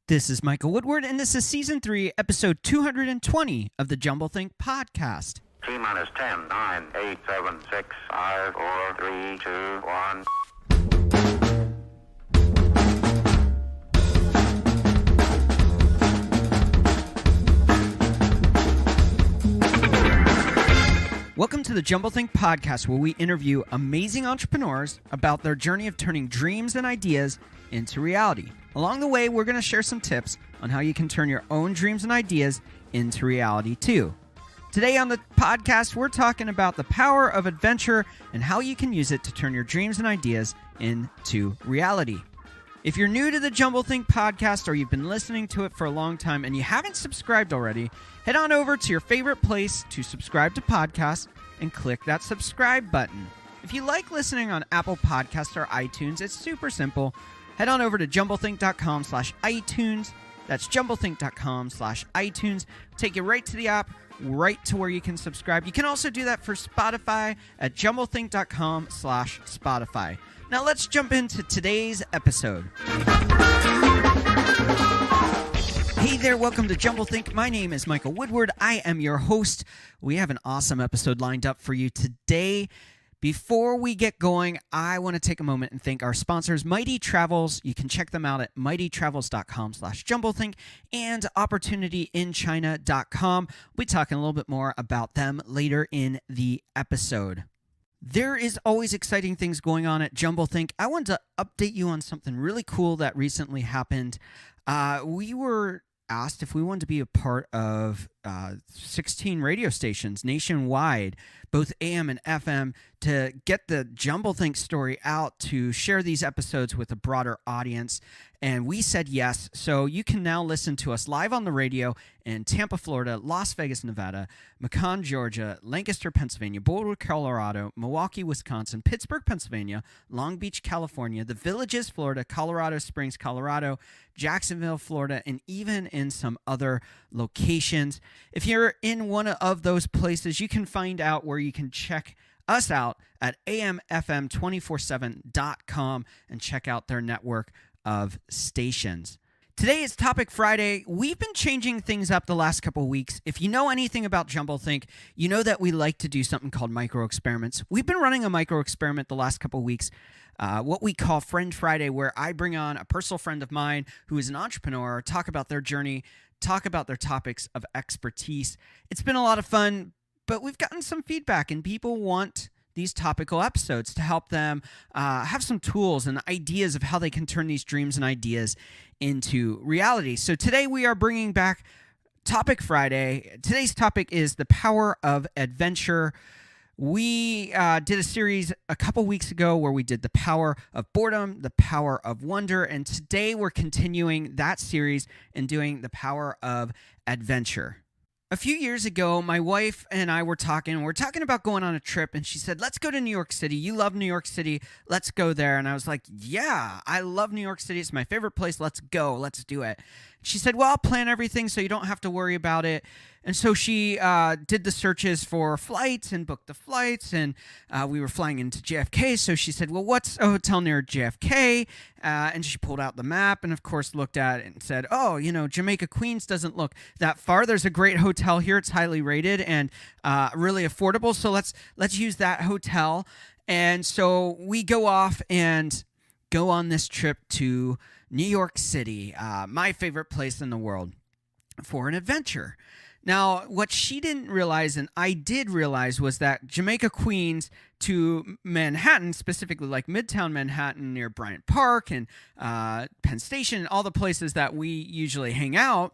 This is Michael Woodward, and this is Season 3, Episode 220 of the Jumblethink Podcast. T-minus 10, 9, 8, 7, 6, 5, 4, 3, 2, 1. Welcome to the Jumblethink Podcast, where we interview amazing entrepreneurs about their journey of turning dreams and ideas into reality. Along the way, we're going to share some tips on how you can turn your own dreams and ideas into reality too. Today on the podcast, we're talking about the power of adventure and how you can use it to turn your dreams and ideas into reality. If you're new to the Jumblethink Podcast or you've been listening to it for a long time and you haven't subscribed already, head on over to your favorite place to subscribe to podcasts and click that subscribe button. If you like listening on Apple Podcasts or iTunes, it's super simple. Head on over to jumblethink.com/iTunes. That's jumblethink.com/iTunes. Take you right to the app, right to where you can subscribe. You can also do that for Spotify at jumblethink.com/Spotify. Now let's jump into today's episode. Hey there, welcome to Jumblethink. My name is Michael Woodward. I am your host. We have an awesome episode lined up for you today. Before we get going, I want to take a moment and thank our sponsors, Mighty Travels. You can check them out at mightytravels.com/jumblethink and opportunityinchina.com. We'll be talking a little bit more about them later in the episode. There is always exciting things going on at Jumblethink. I wanted to update you on something really cool that recently happened. We were asked if we wanted to be a part of 16 radio stations nationwide, both AM and FM, to get the Jumblethink story out, to share these episodes with a broader audience. And we said yes. So you can now listen to us live on the radio in Tampa, Florida, Las Vegas, Nevada, Macon, Georgia, Lancaster, Pennsylvania, Boulder, Colorado, Milwaukee, Wisconsin, Pittsburgh, Pennsylvania, Long Beach, California, the Villages, Florida, Colorado Springs, Colorado, Jacksonville, Florida, and even in some other locations. If you're in one of those places, you can find out where you can check us out at amfm247.com and check out their network of stations. Today is Topic Friday. We've been changing things up the last couple of weeks. If you know anything about Jumblethink, you know that we like to do something called micro experiments. We've been running a micro experiment the last couple of weeks, what we call Friend Friday, where I bring on a personal friend of mine who is an entrepreneur, talk about their journey, talk about their topics of expertise. It's been a lot of fun, but we've gotten some feedback, and people want these topical episodes to help them have some tools and ideas of how they can turn these dreams and ideas into reality. So today we are bringing back Topic Friday. Today's topic is the power of adventure. We did a series a couple weeks ago where we did the power of boredom, the power of wonder, and today we're continuing that series and doing the power of adventure. A few years ago, my wife and I were talking about going on a trip, and she said, let's go to New York City. You love New York City. Let's go there. And I was like, yeah, I love New York City. It's my favorite place. Let's go. Let's do it. She said, well, I'll plan everything so you don't have to worry about it. And so she did the searches for flights and booked the flights, and we were flying into JFK. So she said, well, what's a hotel near JFK? And she pulled out the map and, of course, looked at it and said, oh, Jamaica Queens doesn't look that far. There's a great hotel here. It's highly rated and really affordable. So let's use that hotel. And so we go off and go on this trip to New York City, my favorite place in the world, for an adventure. Now, what she didn't realize, and I did realize, was that Jamaica Queens to Manhattan, specifically like Midtown Manhattan near Bryant Park and Penn Station, and all the places that we usually hang out,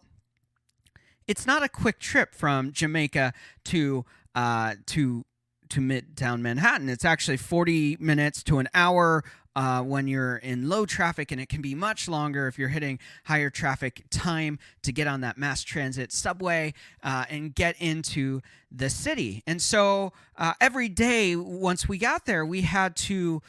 it's not a quick trip from Jamaica to Midtown Manhattan. It's actually 40 minutes to an hour when you're in low traffic, and it can be much longer if you're hitting higher traffic time to get on that mass transit subway and get into the city. And so every day once we got there, we had to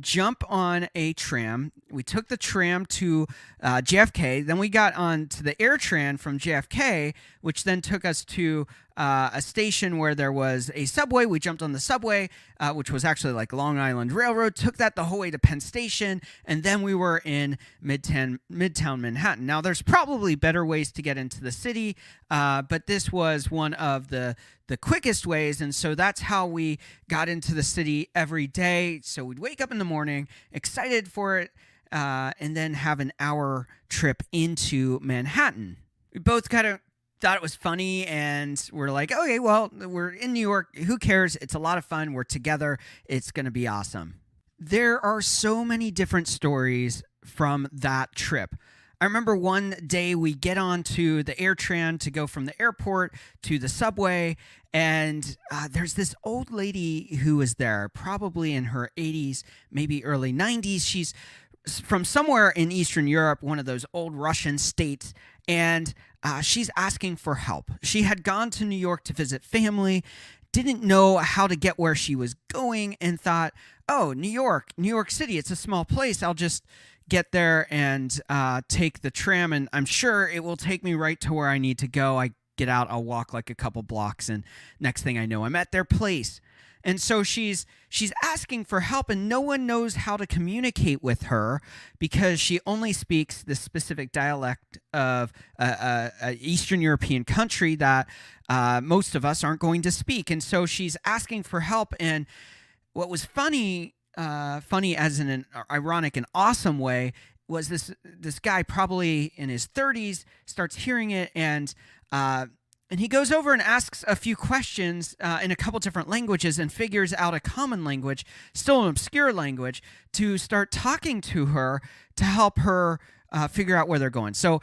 jump on a tram. We took the tram to JFK. Then we got on to the AirTran from JFK, which then took us to a station where there was a subway. We jumped on the subway, which was actually like Long Island Railroad, took that the whole way to Penn Station, and then we were in Midtown Manhattan. Now, there's probably better ways to get into the city, but this was one of the quickest ways, and so that's how we got into the city every day. So we'd wake up in the morning, excited for it, and then have an hour trip into Manhattan. We both kind of thought it was funny, and we're like, okay, well, we're in New York. Who cares? It's a lot of fun. We're together. It's going to be awesome. There are so many different stories from that trip. I remember one day we get onto the AirTran to go from the airport to the subway, and there's this old lady who was there, probably in her 80s, maybe early 90s. She's from somewhere in Eastern Europe, one of those old Russian states, and she's asking for help. She had gone to New York to visit family, didn't know how to get where she was going, and thought, oh, New York City, it's a small place. I'll just get there and take the tram, and I'm sure it will take me right to where I need to go. I get out, I'll walk like a couple blocks, and next thing I know, I'm at their place. And so she's asking for help, and no one knows how to communicate with her because she only speaks this specific dialect of a Eastern European country that most of us aren't going to speak. And so she's asking for help. And what was funny as in an ironic and awesome way, was this guy probably in his 30s starts hearing it, and he goes over and asks a few questions in a couple different languages and figures out a common language, still an obscure language, to start talking to her to help her figure out where they're going. So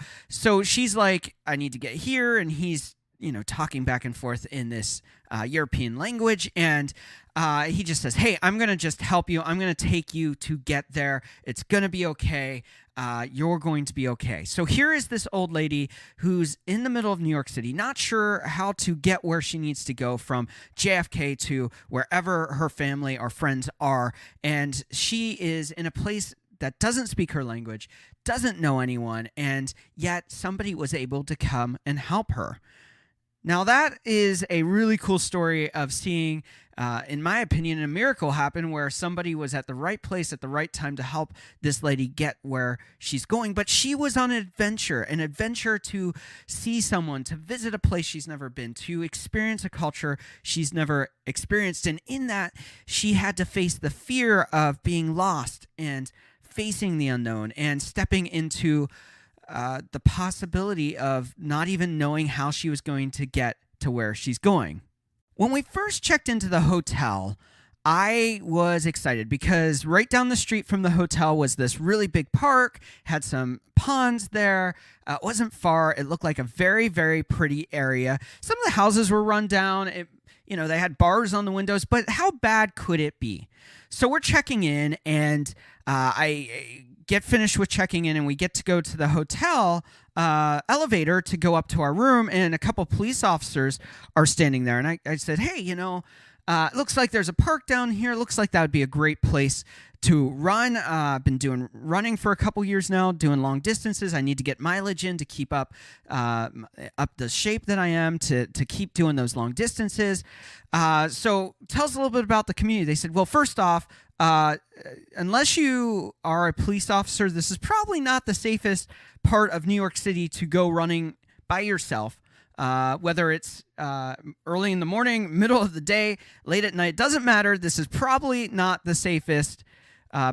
she's like, I need to get here, and he's talking back and forth in this European language, and he just says, hey, I'm going to just help you. I'm going to take you to get there. It's going to be okay. You're going to be okay. So here is this old lady who's in the middle of New York City, not sure how to get where she needs to go from JFK to wherever her family or friends are, and she is in a place that doesn't speak her language, doesn't know anyone, and yet somebody was able to come and help her. Now, that is a really cool story of seeing, in my opinion, a miracle happen where somebody was at the right place at the right time to help this lady get where she's going. But she was on an adventure to see someone, to visit a place she's never been, to experience a culture she's never experienced. And in that, she had to face the fear of being lost and facing the unknown and stepping into the possibility of not even knowing how she was going to get to where she's going. When we first checked into the hotel, I was excited because right down the street from the hotel was this really big park, had some ponds there. It wasn't far. It looked like a very, very pretty area. Some of the houses were run down. They had bars on the windows, but how bad could it be? So we're checking in, and I get finished with checking in, and we get to go to the hotel elevator to go up to our room, and a couple police officers are standing there. And I said, hey, it looks like there's a park down here. Looks like that would be a great place to run. I've been doing running for a couple years now, doing long distances. I need to get mileage in to keep up the shape that I am to keep doing those long distances. So tell us a little bit about the community. They said, well, first off, unless you are a police officer, this is probably not the safest part of New York City to go running by yourself. Whether it's early in the morning, middle of the day, late at night, doesn't matter. This is probably not the safest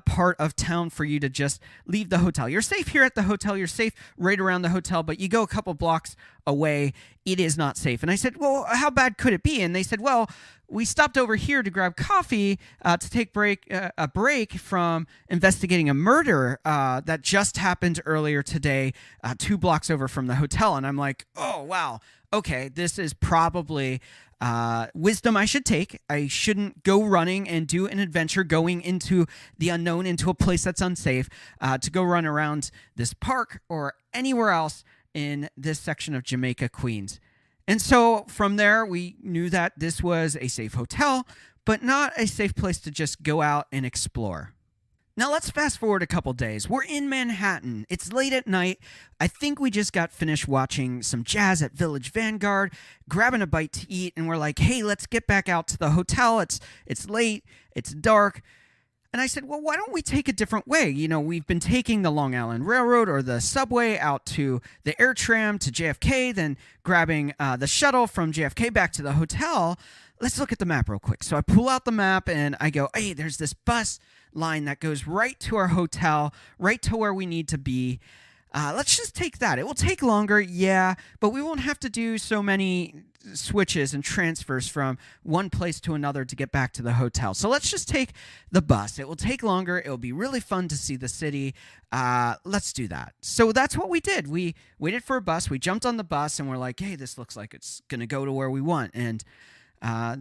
part of town for you to just leave the hotel. You're safe here at the hotel. You're safe right around the hotel, but you go a couple blocks away, it is not safe. And I said, well, how bad could it be? And they said, well, we stopped over here to grab coffee to take a break from investigating a murder that just happened earlier today, 2 blocks over from the hotel. And I'm like, oh, wow. Okay, this is probably wisdom I should take. I shouldn't go running and do an adventure going into the unknown, into a place that's unsafe, to go run around this park or anywhere else in this section of Jamaica, Queens. And so from there, we knew that this was a safe hotel, but not a safe place to just go out and explore. Now let's fast forward a couple days. We're in Manhattan. It's late at night. I think we just got finished watching some jazz at Village Vanguard, grabbing a bite to eat, and we're like, hey, let's get back out to the hotel. It's late. It's dark. And I said, well, why don't we take a different way? You know, we've been taking the Long Island Railroad or the subway out to the air tram to JFK, then grabbing the shuttle from JFK back to the hotel. Let's look at the map real quick. So I pull out the map and I go, hey, there's this bus line that goes right to our hotel, right to where we need to be. Let's just take that. It will take longer, yeah, but we won't have to do so many switches and transfers from one place to another to get back to the hotel. So let's just take the bus. It will take longer. It will be really fun to see the city. Let's do that. So that's what we did. We waited for a bus. We jumped on the bus and we're like, hey, this looks like it's going to go to where we want. And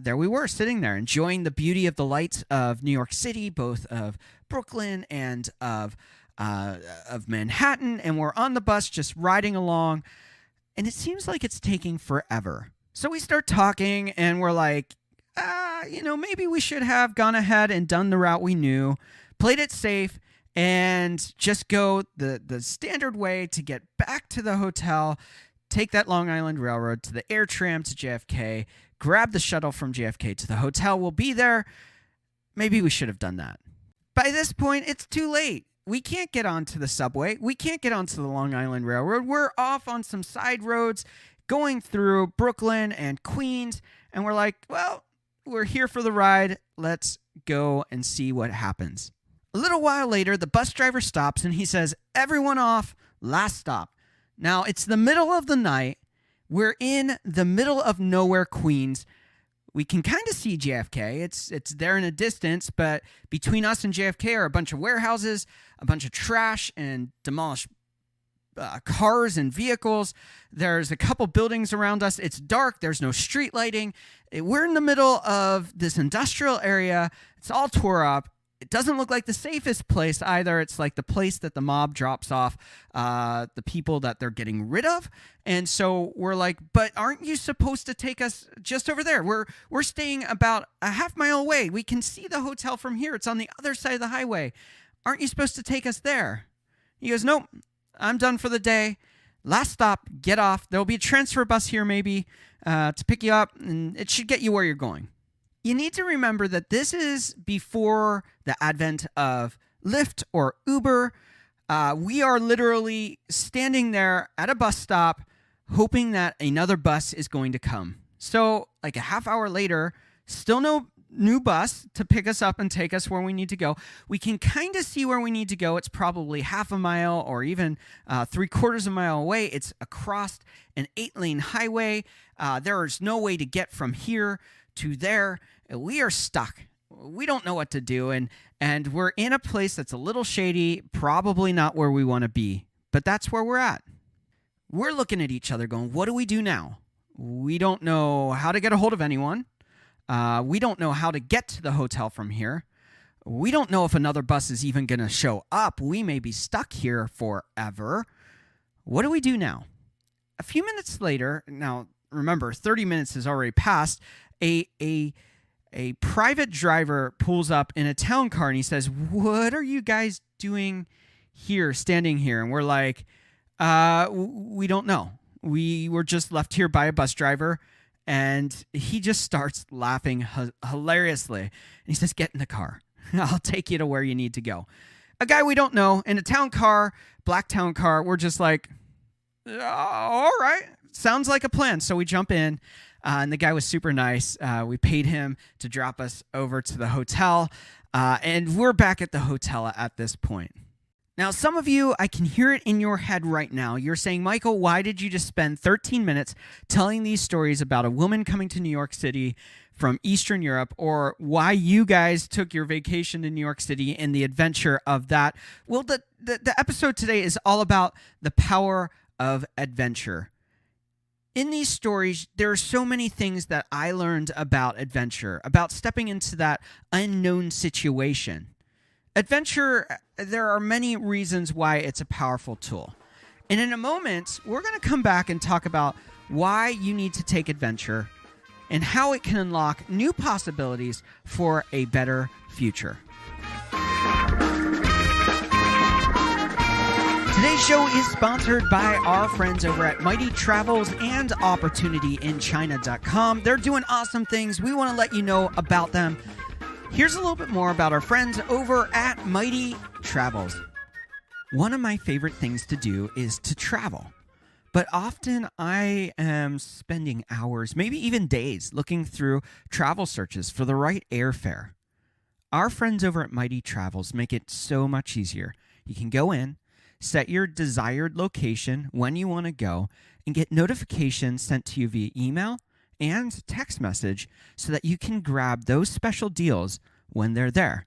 there we were sitting there enjoying the beauty of the lights of New York City, both of Brooklyn and of Manhattan. And we're on the bus just riding along. And it seems like it's taking forever. So we start talking and we're like, maybe we should have gone ahead and done the route we knew, played it safe, and just go the standard way to get back to the hotel, take that Long Island Railroad to the air tram to JFK, grab the shuttle from JFK to the hotel. We'll be there. Maybe we should have done that. By this point, it's too late. We can't get onto the subway. We can't get onto the Long Island Railroad. We're off on some side roads going through Brooklyn and Queens. And we're like, well, we're here for the ride. Let's go and see what happens. A little while later, the bus driver stops and he says, everyone off, last stop. Now, it's the middle of the night. We're in the middle of nowhere, Queens. We can kind of see JFK. It's there in a distance, but between us and JFK are a bunch of warehouses, a bunch of trash and demolished cars and vehicles. There's a couple buildings around us. It's dark. There's no street lighting. We're in the middle of this industrial area. It's all tore up. It doesn't look like the safest place either. It's like the place that the mob drops off the people that they're getting rid of. And so we're like, but aren't you supposed to take us just over there? We're staying about a half mile away. We can see the hotel from here. It's on the other side of the highway. Aren't you supposed to take us there? He goes, nope, I'm done for the day. Last stop, get off. There'll be a transfer bus here maybe to pick you up, and it should get you where you're going. You need to remember that this is before the advent of Lyft or Uber. We are literally standing there at a bus stop hoping that another bus is going to come. So like a half hour later, still no new bus to pick us up and take us where we need to go. We can kind of see where we need to go. It's probably half a mile or even 3/4 a mile away. It's across an 8-lane highway. There is no way to get from here to there. We are stuck. We don't know what to do, and we're in a place that's a little shady, probably not where we want to be, but that's where we're at. We're looking at each other going, what do we do now? We don't know how to get a hold of anyone. We don't know how to get to the hotel from here. We don't know if another bus is even going to show up. We may be stuck here forever. What do we do now? A few minutes later, now remember, 30 minutes has already passed, a private driver pulls up in a town car and he says, what are you guys doing here, standing here? And we're like, we don't know. We were just left here by a bus driver. And he just starts laughing hilariously. And he says, get in the car. I'll take you to where you need to go. A guy we don't know in a town car, black town car. We're just like, all right, sounds like a plan. So we jump in. And the guy was super nice. We paid him to drop us over to the hotel. And we're back at the hotel at this point. Now, some of you, I can hear it in your head right now. You're saying, Michael, why did you just spend 13 minutes telling these stories about a woman coming to New York City from Eastern Europe, or why you guys took your vacation to New York City and the adventure of that? Well, the episode today is all about the power of adventure. In these stories, there are so many things that I learned about adventure, about stepping into that unknown situation. Adventure, there are many reasons why it's a powerful tool. And in a moment, we're going to come back and talk about why you need to take adventure and how it can unlock new possibilities for a better future. show is sponsored by our friends over at Mighty Travels and OpportunityInChina.com. They're doing awesome things. We want to let you know about them. Here's a little bit more about our friends over at Mighty Travels. One of my favorite things to do is to travel. But often I am spending hours, maybe even days, looking through travel searches for the right airfare. Our friends over at Mighty Travels make it so much easier. You can go in, set your desired location when you want to go, and get notifications sent to you via email and text message so that you can grab those special deals when they're there.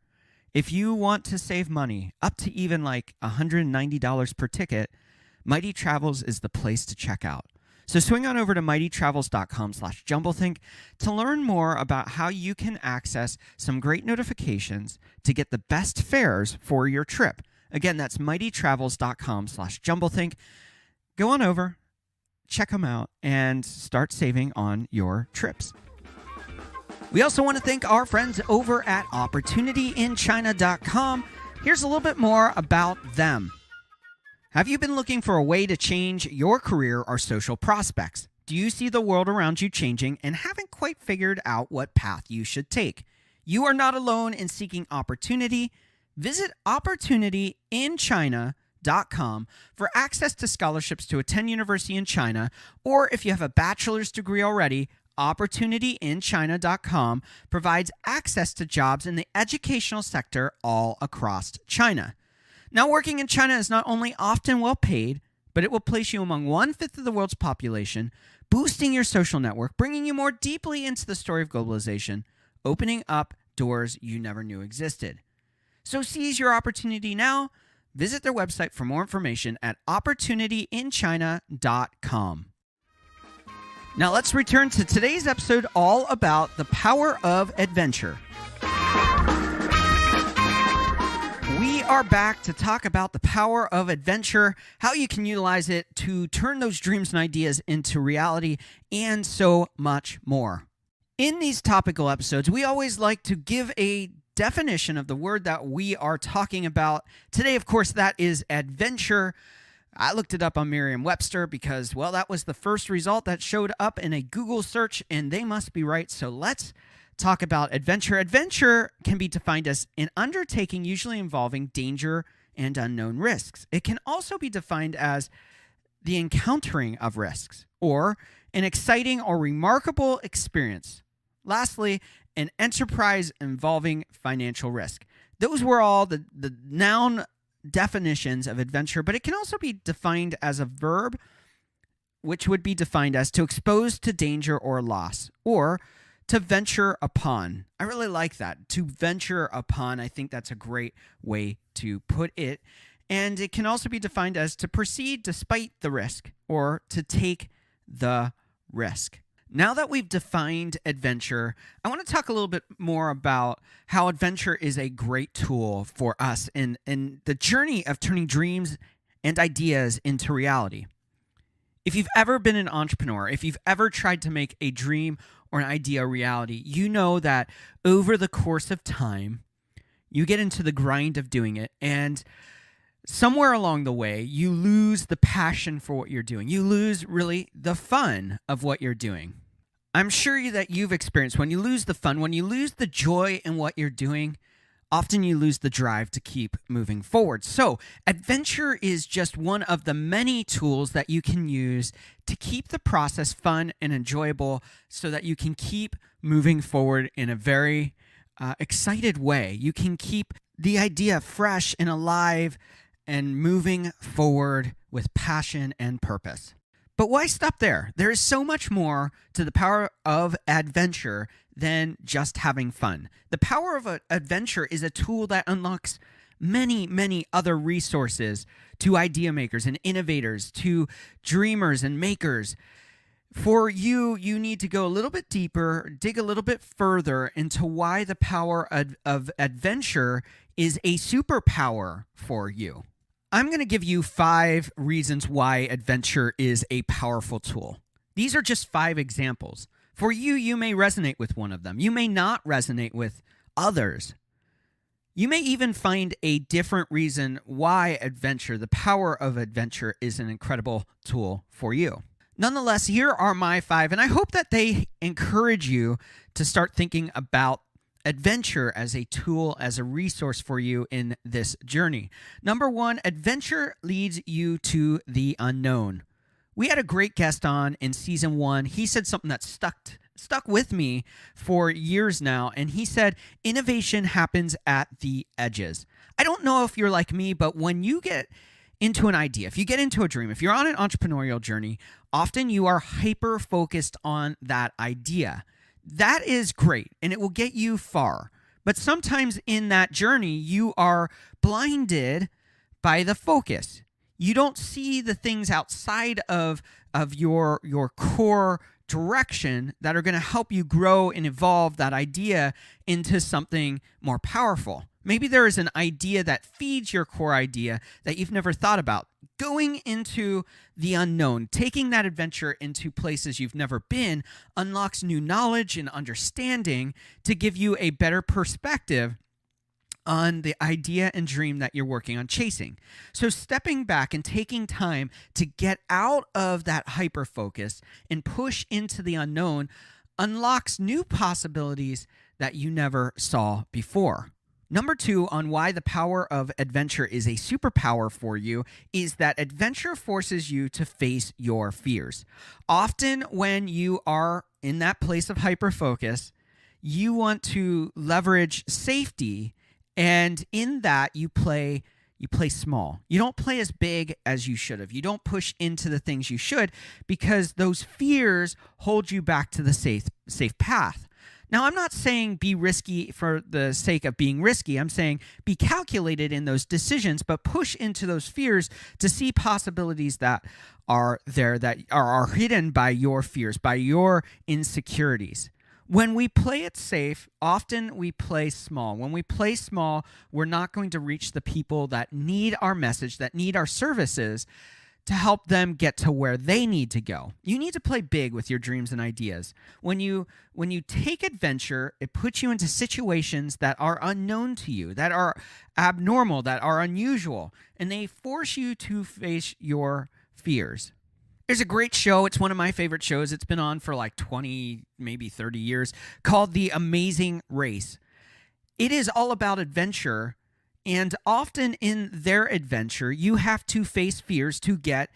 If you want to save money, up to even like $190 per ticket, Mighty Travels is the place to check out. So swing on over to mightytravels.com/jumblethink to learn more about how you can access some great notifications to get the best fares for your trip. Again, that's mightytravels.com/jumblethink. Go on over, check them out, and start saving on your trips. We also want to thank our friends over at OpportunityInChina.com. Here's a little bit more about them. Have you been looking for a way to change your career or social prospects? Do you see the world around you changing and haven't quite figured out what path you should take? You are not alone in seeking opportunity. Visit OpportunityInChina.com for access to scholarships to attend university in China, or if you have a bachelor's degree already, OpportunityInChina.com provides access to jobs in the educational sector all across China. Now, working in China is not only often well paid, but it will place you among 1/5 of the world's population, boosting your social network, bringing you more deeply into the story of globalization, opening up doors you never knew existed. So seize your opportunity now. Visit their website for more information at OpportunityInChina.com. Now let's return to today's episode all about the power of adventure. We are back to talk about the power of adventure, how you can utilize it to turn those dreams and ideas into reality, and so much more. In these topical episodes, we always like to give a definition of the word that we are talking about. Today, of course, that is adventure. I looked it up on Merriam-Webster because, well, that was the first result that showed up in a Google search, and they must be right. So let's talk about adventure. Adventure can be defined as an undertaking usually involving danger and unknown risks. It can also be defined as the encountering of risks or an exciting or remarkable experience. Lastly, an enterprise involving financial risk. Those were all the noun definitions of adventure, but it can also be defined as a verb, which would be defined as to expose to danger or loss, or to venture upon. I really like that. To venture upon, I think that's a great way to put it. And it can also be defined as to proceed despite the risk, or to take the risk. Now that we've defined adventure, I want to talk a little bit more about how adventure is a great tool for us in the journey of turning dreams and ideas into reality. If you've ever been an entrepreneur, if you've ever tried to make a dream or an idea a reality, you know that over the course of time, you get into the grind of doing it, and somewhere along the way, you lose the passion for what you're doing. You lose, really, the fun of what you're doing. I'm sure that you've experienced when you lose the fun, when you lose the joy in what you're doing, often you lose the drive to keep moving forward. So adventure is just one of the many tools that you can use to keep the process fun and enjoyable so that you can keep moving forward in a very excited way. You can keep the idea fresh and alive and moving forward with passion and purpose. But why stop there? There is so much more to the power of adventure than just having fun. The power of adventure is a tool that unlocks many, many other resources to idea makers and innovators, to dreamers and makers. For you, you need to go a little bit deeper, dig a little bit further into why the power of adventure is a superpower for you. I'm going to give you 5 reasons why adventure is a powerful tool. These are just 5 examples. For you, you may resonate with one of them. You may not resonate with others. You may even find a different reason why adventure, the power of adventure, is an incredible tool for you. Nonetheless, here are my 5, and I hope that they encourage you to start thinking about adventure as a tool, as a resource for you in this journey. Number 1, adventure leads you to the unknown. We had a great guest on in season 1. He said something that stuck with me for years now, and he said innovation happens at the edges. I don't know if you're like me, but when you get into an idea, if you get into a dream, if you're on an entrepreneurial journey, often you are hyper focused on that idea. That is great, and it will get you far. But sometimes in that journey, you are blinded by the focus. You don't see the things outside of your core direction that are going to help you grow and evolve that idea into something more powerful. Maybe there is an idea that feeds your core idea that you've never thought about. Going into the unknown, taking that adventure into places you've never been, unlocks new knowledge and understanding to give you a better perspective on the idea and dream that you're working on chasing. So stepping back and taking time to get out of that hyper focus and push into the unknown unlocks new possibilities that you never saw before. Number 2 on why the power of adventure is a superpower for you is that adventure forces you to face your fears. Often when you are in that place of hyper focus, you want to leverage safety, and in that you play small. You don't play as big as you should have. You don't push into the things you should because those fears hold you back to the safe path. Now, I'm not saying be risky for the sake of being risky. I'm saying be calculated in those decisions, but push into those fears to see possibilities that are there, that are hidden by your fears, by your insecurities. When we play it safe, often we play small. When we play small, we're not going to reach the people that need our message, that need our services, to help them get to where they need to go. You need to play big with your dreams and ideas. When you take adventure, it puts you into situations that are unknown to you, that are abnormal, that are unusual, and they force you to face your fears. There's a great show. It's one of my favorite shows. It's been on for like 20, maybe 30 years, called The Amazing Race. It is all about adventure. And often in their adventure, you have to face fears to get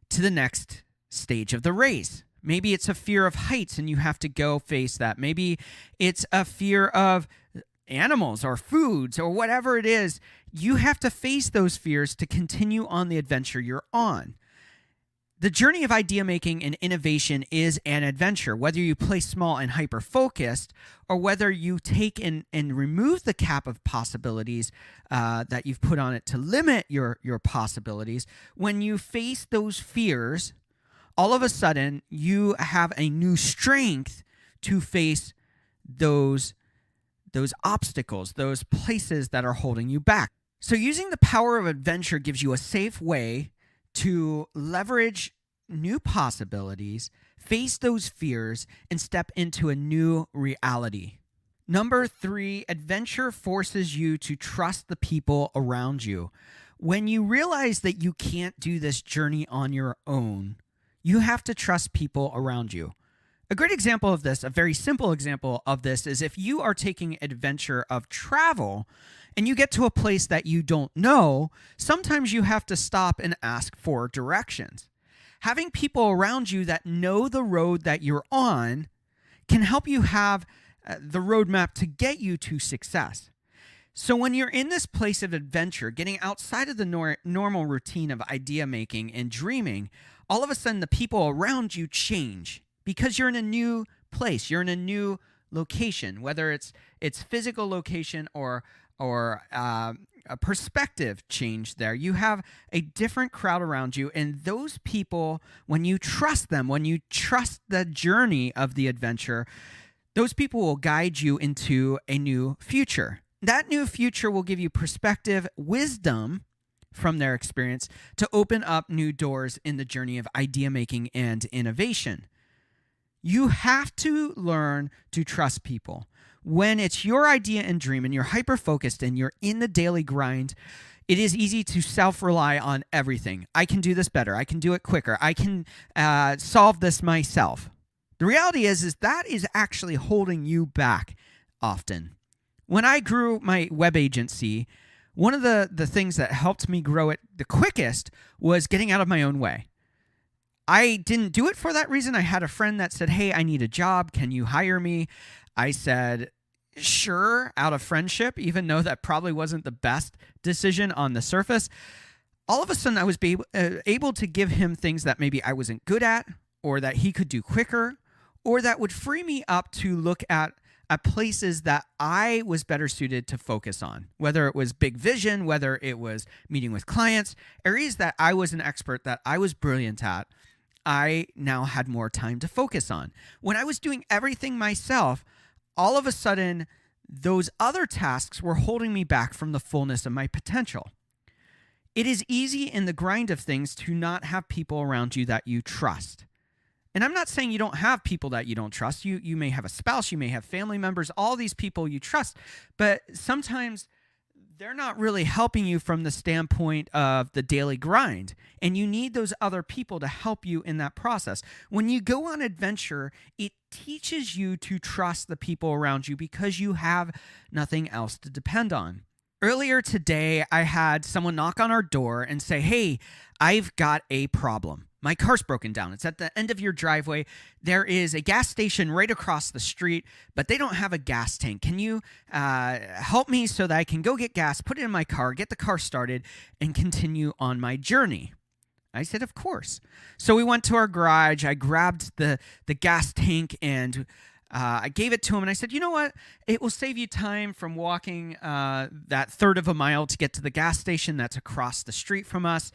to the next stage of the race. Maybe it's a fear of heights and you have to go face that. Maybe it's a fear of animals or foods or whatever it is. You have to face those fears to continue on the adventure you're on. The journey of idea making and innovation is an adventure, whether you play small and hyper-focused or whether you take and remove the cap of possibilities that you've put on it to limit your possibilities. When you face those fears, all of a sudden you have a new strength to face those obstacles, those places that are holding you back. So using the power of adventure gives you a safe way to leverage new possibilities, face those fears, and step into a new reality. Number 3, adventure forces you to trust the people around you. When you realize that you can't do this journey on your own, you have to trust people around you. A great example of this, a very simple example of this, is if you are taking adventure of travel and you get to a place that you don't know, sometimes you have to stop and ask for directions. Having people around you that know the road that you're on can help you have the roadmap to get you to success. So when you're in this place of adventure, getting outside of the normal routine of idea making and dreaming, all of a sudden the people around you change because you're in a new place, you're in a new location, whether it's physical location or a perspective change there. You have a different crowd around you, and those people, when you trust them, when you trust the journey of the adventure, those people will guide you into a new future. That new future will give you perspective, wisdom from their experience to open up new doors in the journey of idea making and innovation. You have to learn to trust people. When it's your idea and dream and you're hyper-focused and you're in the daily grind, it is easy to self-rely on everything. I can do this better. I can do it quicker. I can solve this myself. The reality is that is actually holding you back often. When I grew my web agency, one of the things that helped me grow it the quickest was getting out of my own way. I didn't do it for that reason. I had a friend that said, hey, I need a job. Can you hire me? I said, sure, out of friendship, even though that probably wasn't the best decision on the surface. All of a sudden, I was able to give him things that maybe I wasn't good at, or that he could do quicker, or that would free me up to look at places that I was better suited to focus on, whether it was big vision, whether it was meeting with clients, areas that I was an expert, that I was brilliant at. I now had more time to focus on. When I was doing everything myself, all of a sudden, those other tasks were holding me back from the fullness of my potential. It is easy in the grind of things to not have people around you that you trust. And I'm not saying you don't have people that you don't trust. You may have a spouse, you may have family members, all these people you trust, but sometimes they're not really helping you from the standpoint of the daily grind. And you need those other people to help you in that process. When you go on adventure, it teaches you to trust the people around you because you have nothing else to depend on. Earlier today, I had someone knock on our door and say, hey, I've got a problem. My car's broken down. It's at the end of your driveway. There is a gas station right across the street, but they don't have a gas tank. Can you help me so that I can go get gas, put it in my car, get the car started, and continue on my journey? I said, of course. So we went to our garage. I grabbed the gas tank and I gave it to him. And I said, you know what? It will save you time from walking that third of a mile to get to the gas station that's across the street from us.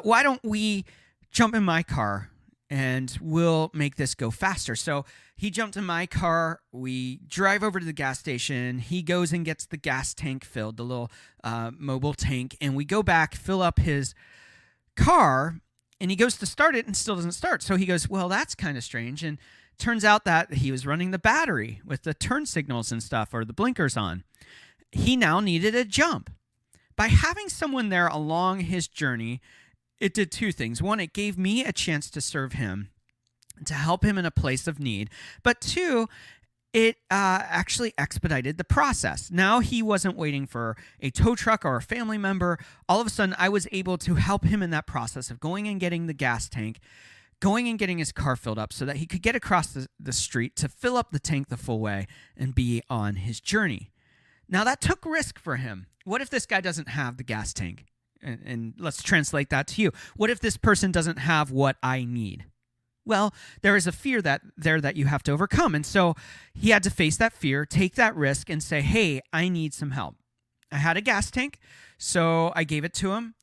Why don't we jump in my car and we'll make this go faster? So he jumped in my car. We drive over to the gas station. He goes and gets the gas tank filled, the little mobile tank. And we go back, fill up his car, and he goes to start it and still doesn't start. So he goes, well, that's kind of strange. And turns out that he was running the battery with the turn signals and stuff, or the blinkers on. He now needed a jump. By having someone there along his journey, it did two things. One, it gave me a chance to serve him, to help him in a place of need. But two, it actually expedited the process. Now he wasn't waiting for a tow truck or a family member. All of a sudden, I was able to help him in that process of going and getting the gas tank, going and getting his car filled up so that he could get across the street to fill up the tank the full way and be on his journey. Now, that took risk for him. What if this guy doesn't have the gas tank? And let's translate that to you. What if this person doesn't have what I need? Well, there is a fear that you have to overcome. And so he had to face that fear, take that risk, and say, hey, I need some help. I had a gas tank, so I gave it to him.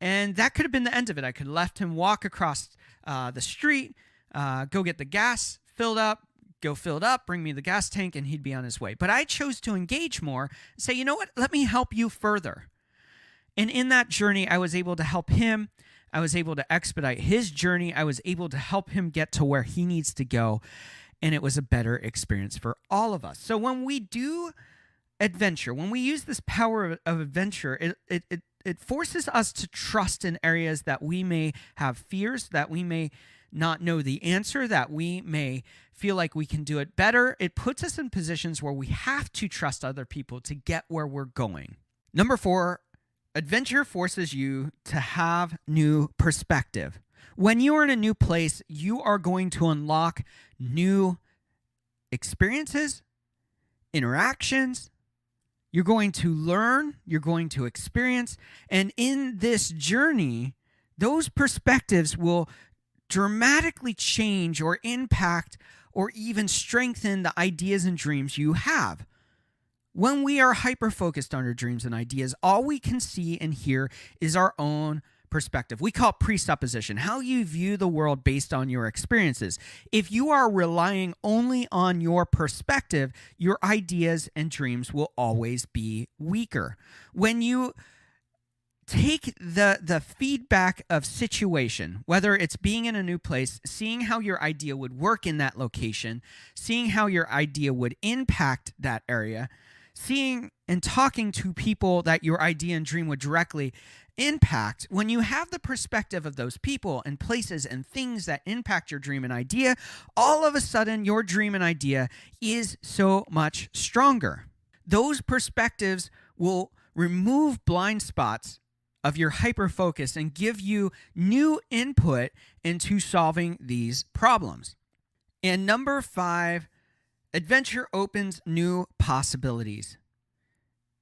And that could have been the end of it. I could have left him walk across the street, go get the gas filled up, go fill it up, bring me the gas tank, and he'd be on his way. But I chose to engage more and say, you know what, let me help you further. And in that journey, I was able to help him. I was able to expedite his journey. I was able to help him get to where he needs to go. And it was a better experience for all of us. So when we do adventure, when we use this power of adventure, it forces us to trust in areas that we may have fears, that we may not know the answer, that we may feel like we can do it better. It puts us in positions where we have to trust other people to get where we're going. Number 4, adventure forces you to have new perspective. When you are in a new place, you are going to unlock new experiences, interactions. You're going to learn, you're going to experience, and in this journey, those perspectives will dramatically change or impact or even strengthen the ideas and dreams you have. When we are hyper-focused on our dreams and ideas, all we can see and hear is our own perspective. We call it presupposition, how you view the world based on your experiences. If you are relying only on your perspective, your ideas and dreams will always be weaker. When you take the feedback of situation, whether it's being in a new place, seeing how your idea would work in that location, seeing how your idea would impact that area, seeing and talking to people that your idea and dream would directly impact. When you have the perspective of those people and places and things that impact your dream and idea, all of a sudden your dream and idea is so much stronger. Those perspectives will remove blind spots of your hyper focus and give you new input into solving these problems. And number 5, adventure opens new possibilities.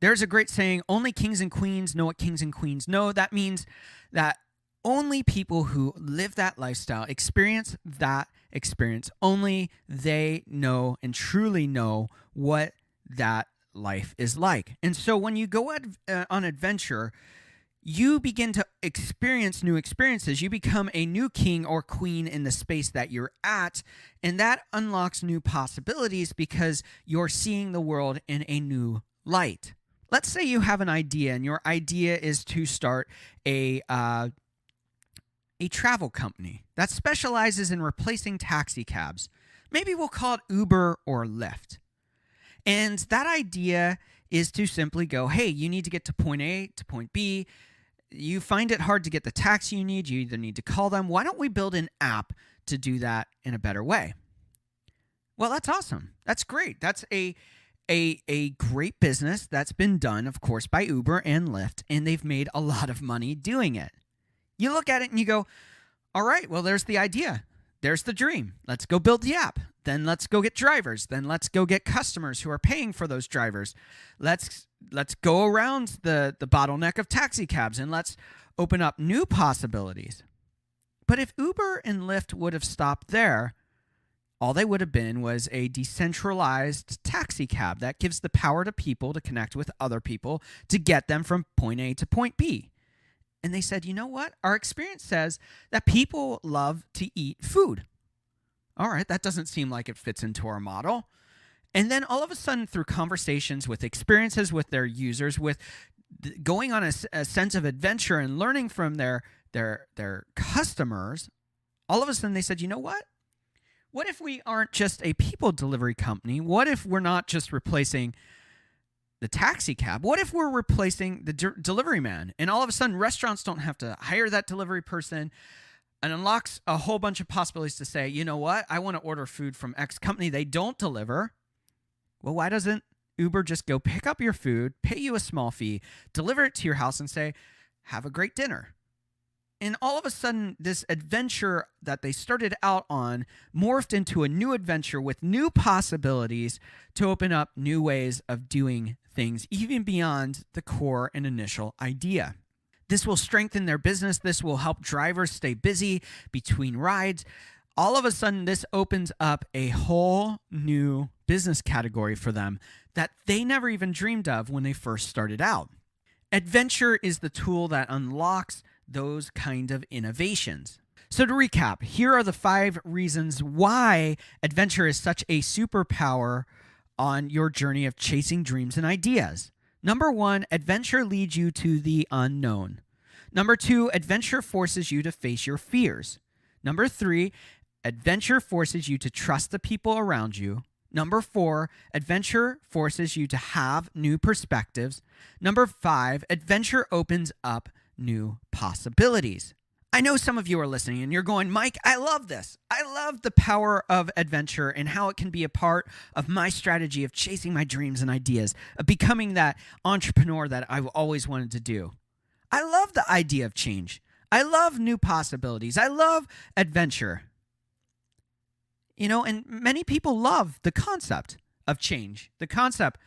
There's a great saying, only kings and queens know what kings and queens know. That means that only people who live that lifestyle, experience that experience, only they know and truly know what that life is like. And so when you go on adventure, you begin to experience new experiences. You become a new king or queen in the space that you're at, and that unlocks new possibilities because you're seeing the world in a new light. Let's say you have an idea, and your idea is to start a travel company that specializes in replacing taxi cabs. Maybe we'll call it Uber or Lyft. And that idea is to simply go, hey, you need to get to point A to point B. You find it hard to get the taxi you need. You either need to call them. Why don't we build an app to do that in a better way? Well, that's awesome. That's great. That's a great business that's been done, of course, by Uber and Lyft, and they've made a lot of money doing it. You look at it and you go, all right, well, there's the idea. There's the dream. Let's go build the app. Then let's go get drivers. Then let's go get customers who are paying for those drivers. Let's go around the bottleneck of taxi cabs and let's open up new possibilities. But if Uber and Lyft would have stopped there, all they would have been was a decentralized taxi cab that gives the power to people to connect with other people to get them from point A to point B. And they said, you know what? Our experience says that people love to eat food. All right, that doesn't seem like it fits into our model. And then all of a sudden, through conversations with experiences with their users, with going on a sense of adventure and learning from their customers, all of a sudden they said, you know what? What if we aren't just a people delivery company? What if we're not just replacing the taxi cab? What if we're replacing the delivery man? And all of a sudden, restaurants don't have to hire that delivery person, and unlocks a whole bunch of possibilities to say, you know what? I want to order food from X company. They don't deliver. Well, why doesn't Uber just go pick up your food, pay you a small fee, deliver it to your house, and say, have a great dinner? And all of a sudden, this adventure that they started out on morphed into a new adventure with new possibilities to open up new ways of doing things, even beyond the core and initial idea. This will strengthen their business. This will help drivers stay busy between rides. All of a sudden, this opens up a whole new business category for them that they never even dreamed of when they first started out. Adventure is the tool that unlocks those kind of innovations. So to recap, here are the 5 reasons why adventure is such a superpower on your journey of chasing dreams and ideas. Number 1, adventure leads you to the unknown. Number 2, adventure forces you to face your fears. Number 3, adventure forces you to trust the people around you. Number 4, adventure forces you to have new perspectives. Number 5, adventure opens up new possibilities. I know some of you are listening and you're going, Mike, I love this. I love the power of adventure and how it can be a part of my strategy of chasing my dreams and ideas, of becoming that entrepreneur that I've always wanted to do. I love the idea of change. I love new possibilities. I love adventure. You know, and many people love the concept of change, the concept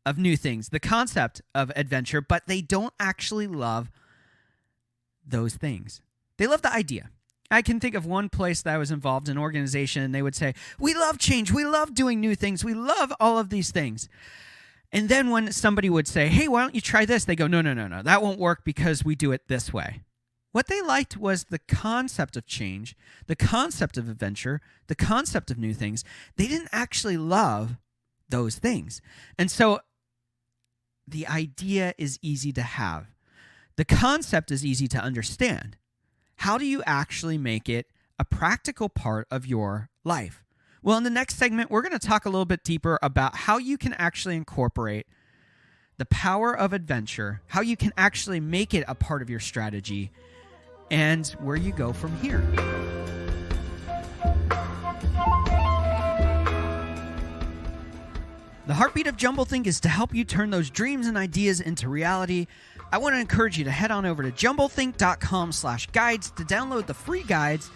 of new things, the concept of adventure, but they don't actually love those things. They love the idea. I can think of one place that I was involved in, an organization, and they would say, we love change. We love doing new things. We love all of these things. And then when somebody would say, hey, why don't you try this? They go, no, that won't work because we do it this way. What they liked was the concept of change, the concept of adventure, the concept of new things. They didn't actually love those things. And so the idea is easy to have. The concept is easy to understand. How do you actually make it a practical part of your life? Well, in the next segment, we're going to talk a little bit deeper about how you can actually incorporate the power of adventure, how you can actually make it a part of your strategy, and where you go from here. The heartbeat of Jumblethink is to help you turn those dreams and ideas into reality. I want to encourage you to head on over to jumblethink.com/guides to download the free guides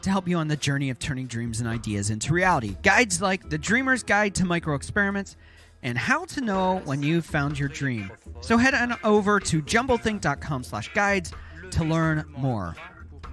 to help you on the journey of turning dreams and ideas into reality. Guides like The Dreamer's Guide to Micro Experiments and How to Know When You've Found Your Dream. So head on over to jumblethink.com/guides to learn more.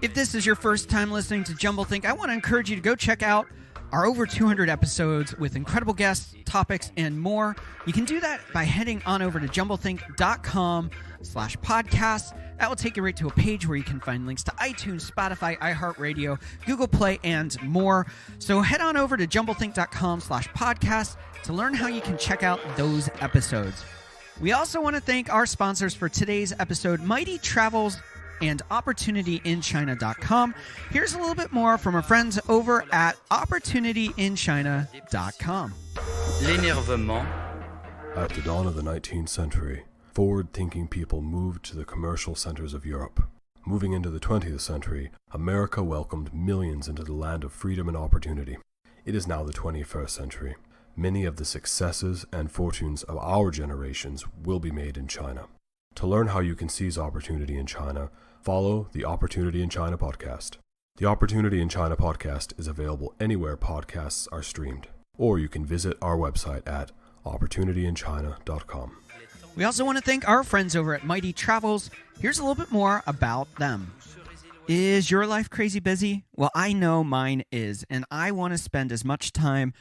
If this is your first time listening to Jumblethink, I want to encourage you to go check out our over 200 episodes with incredible guests, topics, and more. You can do that by heading on over to jumblethink.com/podcast. That will take you right to a page where you can find links to iTunes, Spotify, iHeartRadio, Google Play, and more. So head on over to jumblethink.com/podcast to learn how you can check out those episodes. We also want to thank our sponsors for today's episode, Mighty Travels and OpportunityInChina.com. Here's a little bit more from our friends over at OpportunityInChina.com. L'énervement. At the dawn of the 19th century, forward-thinking people moved to the commercial centers of Europe. Moving into the 20th century, America welcomed millions into the land of freedom and opportunity. It is now the 21st century. Many of the successes and fortunes of our generations will be made in China. To learn how you can seize opportunity in China, follow the Opportunity in China podcast. The Opportunity in China podcast is available anywhere podcasts are streamed, or you can visit our website at opportunityinchina.com. We also want to thank our friends over at Mighty Travels. Here's a little bit more about them. Is your life crazy busy? Well, I know mine is, and I want to spend as much time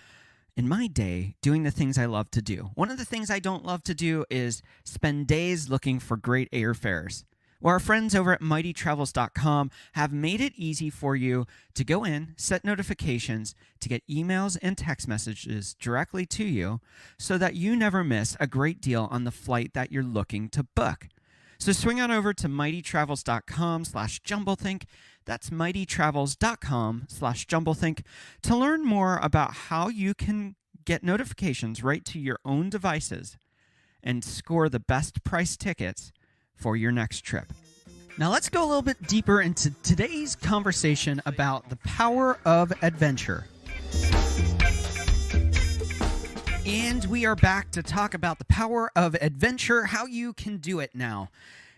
in my day doing the things I love to do. One of the things I don't love to do is spend days looking for great airfares. Well, our friends over at mightytravels.com have made it easy for you to go in, set notifications, to get emails and text messages directly to you so that you never miss a great deal on the flight that you're looking to book. So swing on over to mightytravels.com/jumblethink. That's mightytravels.com/jumblethink to learn more about how you can get notifications right to your own devices and score the best price tickets for your next trip. Now let's go a little bit deeper into today's conversation about the power of adventure. And we are back to talk about the power of adventure, how you can do it now.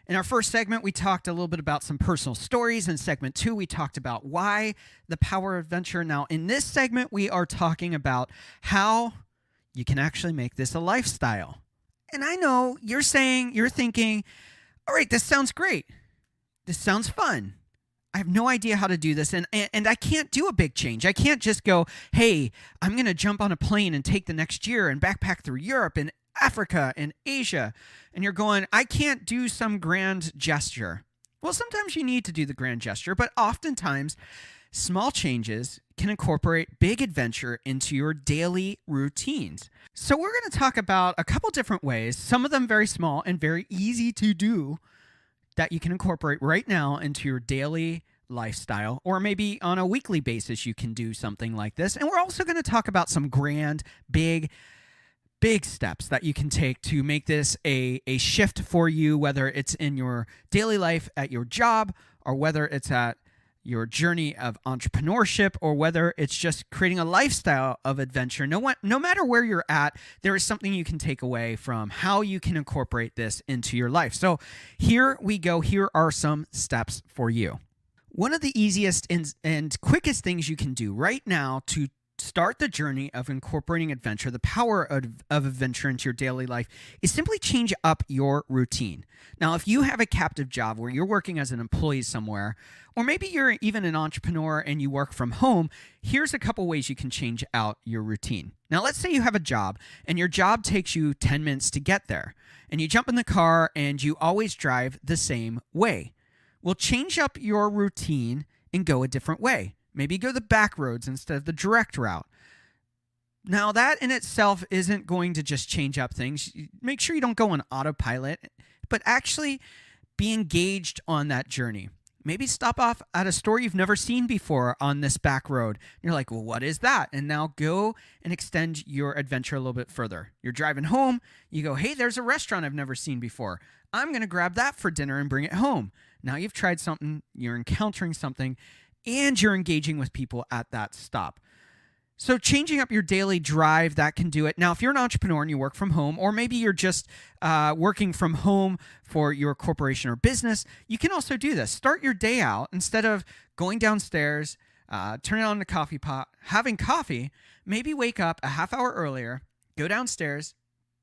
In our first segment, we talked a little bit about some personal stories. In segment 2, we talked about why the power of adventure. Now, in this segment, we are talking about how you can actually make this a lifestyle. And I know you're thinking, all right, this sounds great. This sounds fun. I have no idea how to do this, and I can't do a big change. I can't just go, hey, I'm going to jump on a plane and take the next year and backpack through Europe and Africa and Asia. And you're going, I can't do some grand gesture. Well, sometimes you need to do the grand gesture, but oftentimes small changes can incorporate big adventure into your daily routines. So we're going to talk about a couple different ways, some of them very small and very easy to do, that you can incorporate right now into your daily lifestyle, or maybe on a weekly basis you can do something like this. And we're also going to talk about some grand, big steps that you can take to make this a shift for you, whether it's in your daily life at your job, or whether it's at your journey of entrepreneurship, or whether it's just creating a lifestyle of adventure. No matter where you're at, there is something you can take away from how you can incorporate this into your life. So here we go. Here are some steps for you. One of the easiest and quickest things you can do right now to start the journey of incorporating adventure, the power of adventure into your daily life, is simply change up your routine. Now, if you have a captive job where you're working as an employee somewhere, or maybe you're even an entrepreneur and you work from home, here's a couple ways you can change out your routine. Now, let's say you have a job and your job takes you 10 minutes to get there, and you jump in the car and you always drive the same way. Well, change up your routine and go a different way. Maybe go the back roads instead of the direct route. Now, that in itself isn't going to just change up things. Make sure you don't go on autopilot, but actually Be engaged on that journey. Maybe stop off at a store you've never seen before on this back road. You're like, well, what is that? And now go and extend your adventure a little bit further. You're driving home. You go, hey, there's a restaurant I've never seen before. I'm going to grab that for dinner and bring it home. Now you've tried something, you're encountering something, and you're engaging with people at that stop. So changing up your daily drive, that can do it. Now, if you're an entrepreneur and you work from home, or maybe you're just working from home for your corporation or business, you can also do this. Start your day out. Instead of going downstairs, turning on the coffee pot, having coffee, maybe wake up a half hour earlier, go downstairs,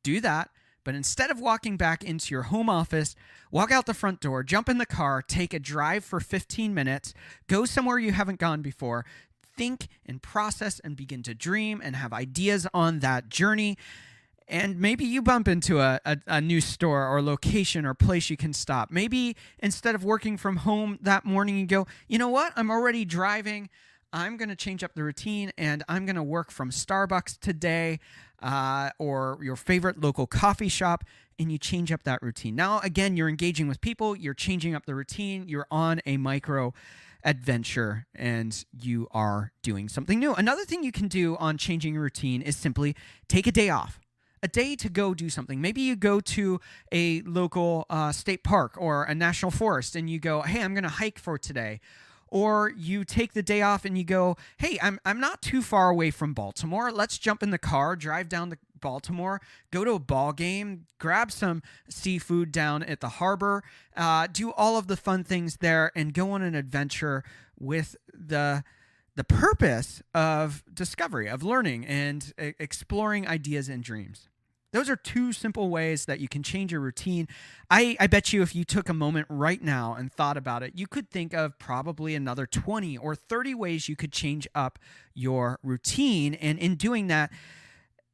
do that. But instead of walking back into your home office, walk out the front door, jump in the car, take a drive for 15 minutes, go somewhere you haven't gone before, think and process and begin to dream and have ideas on that journey. And maybe you bump into a new store or location or place you can stop. Maybe instead of working from home that morning, you go, you know what? I'm already driving. I'm going to change up the routine and I'm going to work from Starbucks today or your favorite local coffee shop, and you change up that routine. Now, again, you're engaging with people. You're changing up the routine. You're on a micro adventure and you are doing something new. Another thing you can do on changing your routine is simply take a day off. A day to go do something. Maybe you go to a local state park or a national forest and you go, hey, I'm going to hike for today. Or you take the day off and you go, hey, I'm not too far away from Baltimore. Let's jump in the car, drive down to Baltimore, go to a ball game, grab some seafood down at the harbor, do all of the fun things there, and go on an adventure with the purpose of discovery, of learning, and exploring ideas and dreams. Those are two simple ways that you can change your routine. I bet you if you took a moment right now and thought about it, you could think of probably another 20 or 30 ways you could change up your routine. And in doing that,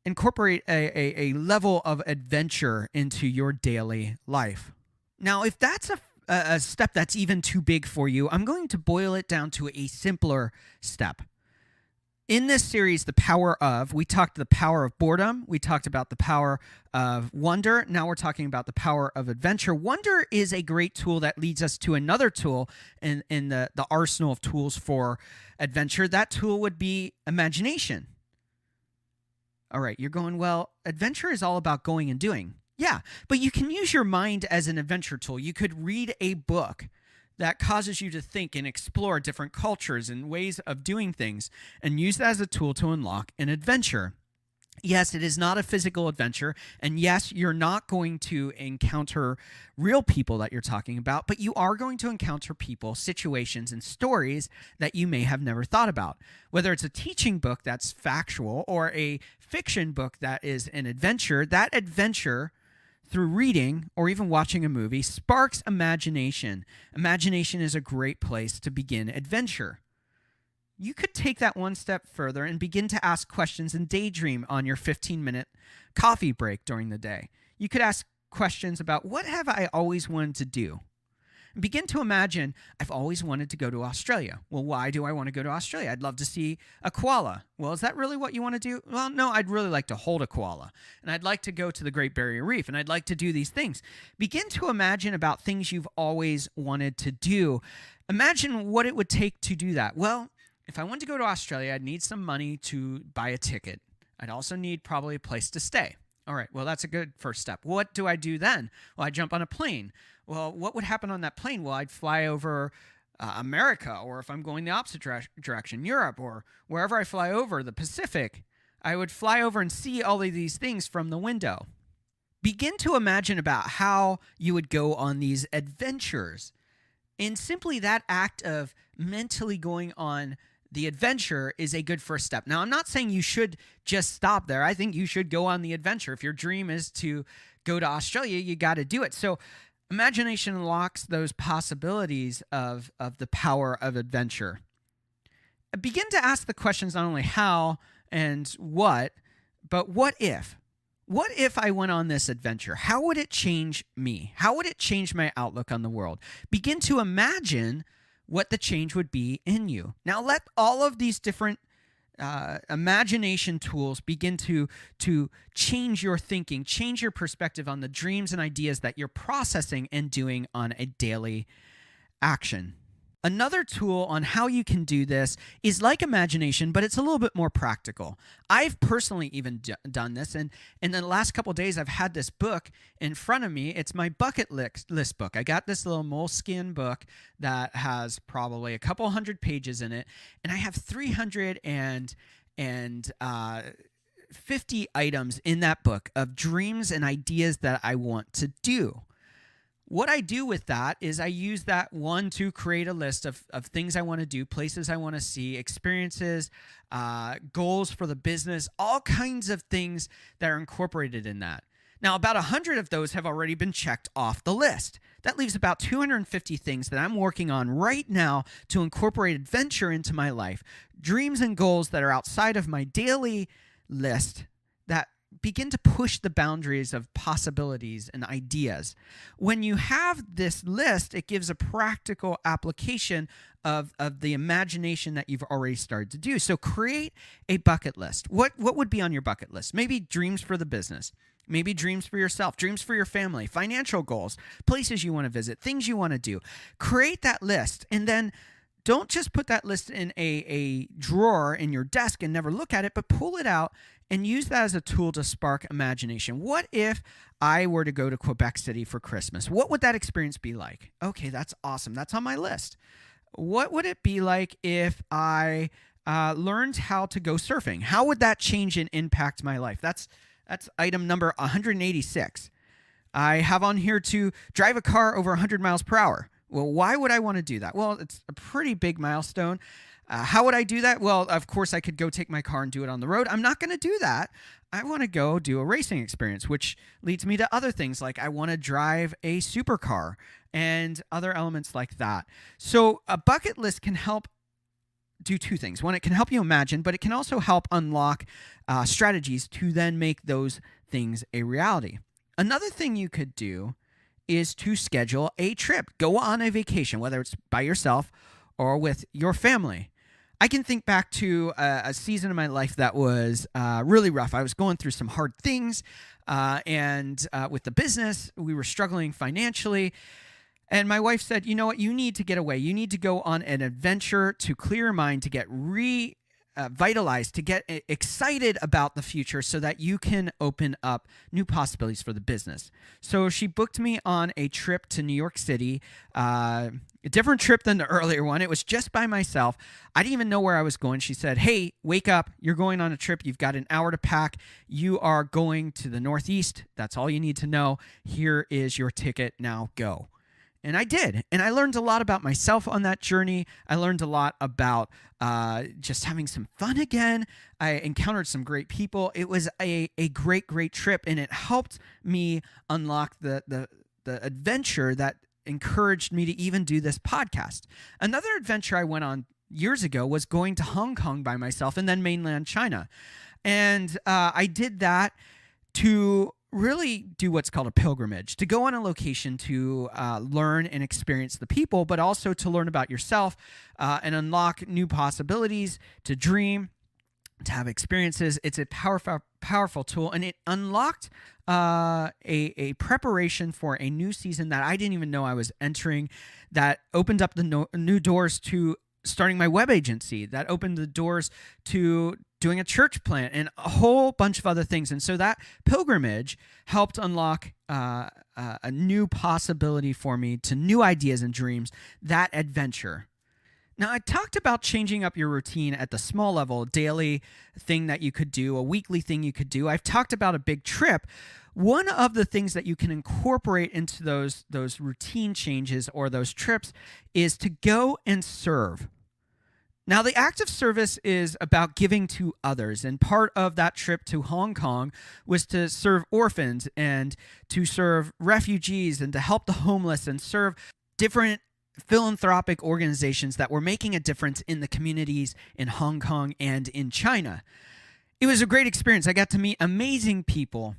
incorporate a level of adventure into your daily life. Now, if that's a step that's even too big for you, I'm going to boil it down to a simpler step. In this series, The Power Of, we talked the power of boredom. We talked about the power of wonder. Now we're talking about the power of adventure. Wonder is a great tool that leads us to another tool in the arsenal of tools for adventure. That tool would be imagination. All right, you're going, well, adventure is all about going and doing. Yeah, but you can use your mind as an adventure tool. You could read a book that causes you to think and explore different cultures and ways of doing things and use that as a tool to unlock an adventure. Yes, it is not a physical adventure, and yes, you're not going to encounter real people that you're talking about, but you are going to encounter people, situations, and stories that you may have never thought about. Whether it's a teaching book that's factual or a fiction book that is an adventure, that adventure through reading or even watching a movie sparks imagination. Imagination is a great place to begin adventure. You could take that one step further and begin to ask questions and daydream on your 15-minute coffee break during the day. You could ask questions about, what have I always wanted to do? And begin to imagine, I've always wanted to go to Australia. Well, why do I want to go to Australia? I'd love to see a koala. Well, is that really what you want to do? Well, no, I'd really like to hold a koala. And I'd like to go to the Great Barrier Reef. And I'd like to do these things. Begin to imagine about things you've always wanted to do. Imagine what it would take to do that. Well, if I wanted to go to Australia, I'd need some money to buy a ticket. I'd also need probably a place to stay. All right, well, that's a good first step. What do I do then? Well, I jump on a plane. Well, what would happen on that plane? Well, I'd fly over America, or if I'm going the opposite direction, Europe, or wherever I fly over, the Pacific. I would fly over and see all of these things from the window. Begin to imagine about how you would go on these adventures. And simply that act of mentally going on the adventure is a good first step. Now, I'm not saying you should just stop there. I think you should go on the adventure. If your dream is to go to Australia, you got to do it. So imagination unlocks those possibilities of the power of adventure. Begin to ask the questions not only how and what, but what if? What if I went on this adventure? How would it change me? How would it change my outlook on the world? Begin to imagine what the change would be in you. Now, let all of these different imagination tools begin to change your thinking, change your perspective on the dreams and ideas that you're processing and doing on a daily action. Another tool on how you can do this is like imagination, but it's a little bit more practical. I've personally even done this, and in the last couple of days, I've had this book in front of me. It's my bucket list book. I got this little moleskin book that has probably a couple hundred pages in it, and I have 350 items in that book of dreams and ideas that I want to do. What I do with that is I use that one to create a list of things I want to do, places I want to see, experiences, goals for the business, all kinds of things that are incorporated in that. Now, about 100 of those have already been checked off the list. That leaves about 250 things that I'm working on right now to incorporate adventure into my life, dreams and goals that are outside of my daily list that begin to push the boundaries of possibilities and ideas. When you have this list, it gives a practical application of the imagination that you've already started to do. So create a bucket list. What would be on your bucket list? Maybe dreams for the business. Maybe dreams for yourself, dreams for your family, financial goals, places you want to visit, things you want to do. Create that list, and then don't just put that list in a drawer in your desk and never look at it, but pull it out and use that as a tool to spark imagination. What if I were to go to Quebec City for Christmas? What would that experience be like? Okay, that's awesome. That's on my list. What would it be like if I learned how to go surfing? How would that change and impact my life? That's item number 186. I have on here to drive a car over 100 miles per hour. Well, why would I want to do that? Well, it's a pretty big milestone. How would I do that? Well, of course, I could go take my car and do it on the road. I'm not going to do that. I want to go do a racing experience, which leads me to other things like I want to drive a supercar and other elements like that. So a bucket list can help do two things. One, it can help you imagine, but it can also help unlock strategies to then make those things a reality. Another thing you could do is to schedule a trip. Go on a vacation, whether it's by yourself or with your family. I can think back to a season of my life that was really rough. I was going through some hard things, and with the business, we were struggling financially. And my wife said, you know what, you need to get away. You need to go on an adventure to clear your mind, to get vitalized, to get excited about the future so that you can open up new possibilities for the business. So she booked me on a trip to New York City, a different trip than the earlier one. It was just by myself. I didn't even know where I was going. She said, hey, wake up. You're going on a trip. You've got an hour to pack. You are going to the Northeast. That's all you need to know. Here is your ticket. Now go. And I did. And I learned a lot about myself on that journey. I learned a lot about just having some fun again. I encountered some great people. It was a great, great trip. And it helped me unlock the adventure that encouraged me to even do this podcast. Another adventure I went on years ago was going to Hong Kong by myself and then mainland China. And I did that to really do what's called a pilgrimage, to go on a location to learn and experience the people, but also to learn about yourself and unlock new possibilities, to dream, to have experiences. It's a powerful tool, and it unlocked a preparation for a new season that I didn't even know I was entering, that opened up the new doors to starting my web agency, that opened the doors to doing a church plant and a whole bunch of other things. And so that pilgrimage helped unlock a new possibility for me to new ideas and dreams, that adventure. Now, I talked about changing up your routine at the small level, a daily thing that you could do, a weekly thing you could do. I've talked about a big trip. One of the things that you can incorporate into those routine changes or those trips is to go and serve. Now, the act of service is about giving to others, and part of that trip to Hong Kong was to serve orphans and to serve refugees and to help the homeless and serve different philanthropic organizations that were making a difference in the communities in Hong Kong and in China. It was a great experience. I got to meet amazing people.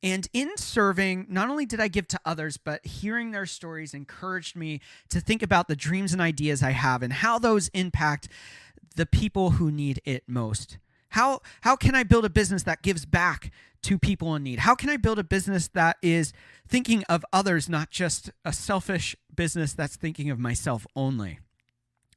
And in serving, not only did I give to others, but hearing their stories encouraged me to think about the dreams and ideas I have and how those impact the people who need it most. How can I build a business that gives back to people in need? How can I build a business that is thinking of others, not just a selfish business that's thinking of myself only?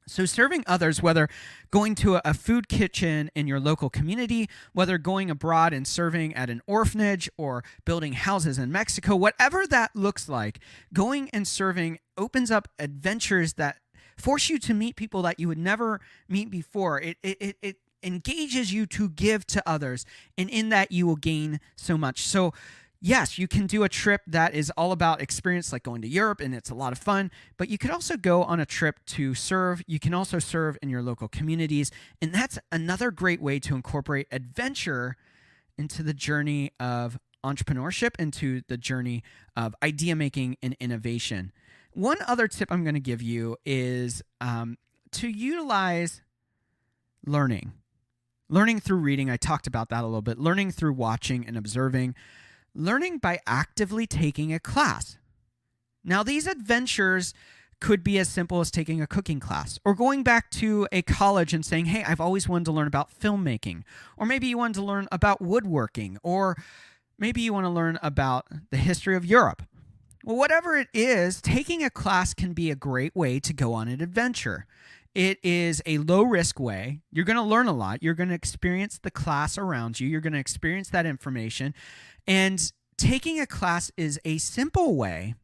So serving others, whether going to a food kitchen in your local community, whether going abroad and serving at an orphanage or building houses in Mexico, whatever that looks like, going and serving opens up adventures that force you to meet people that you would never meet before. It engages you to give to others, and in that you will gain so much. So yes, you can do a trip that is all about experience, like going to Europe, and it's a lot of fun, but you could also go on a trip to serve. You can also serve in your local communities, and that's another great way to incorporate adventure into the journey of entrepreneurship, into the journey of idea making and innovation. One other tip I'm going to give you is to utilize learning through reading. I talked about that a little bit. Learning through watching and observing. Learning by actively taking a class. Now, these adventures could be as simple as taking a cooking class or going back to a college and saying, hey, I've always wanted to learn about filmmaking. Or maybe you wanted to learn about woodworking. Or maybe you want to learn about the history of Europe. Well, whatever it is, taking a class can be a great way to go on an adventure. It is a low-risk way. You're going to learn a lot. You're going to experience the class around you. You're going to experience that information. And taking a class is a simple way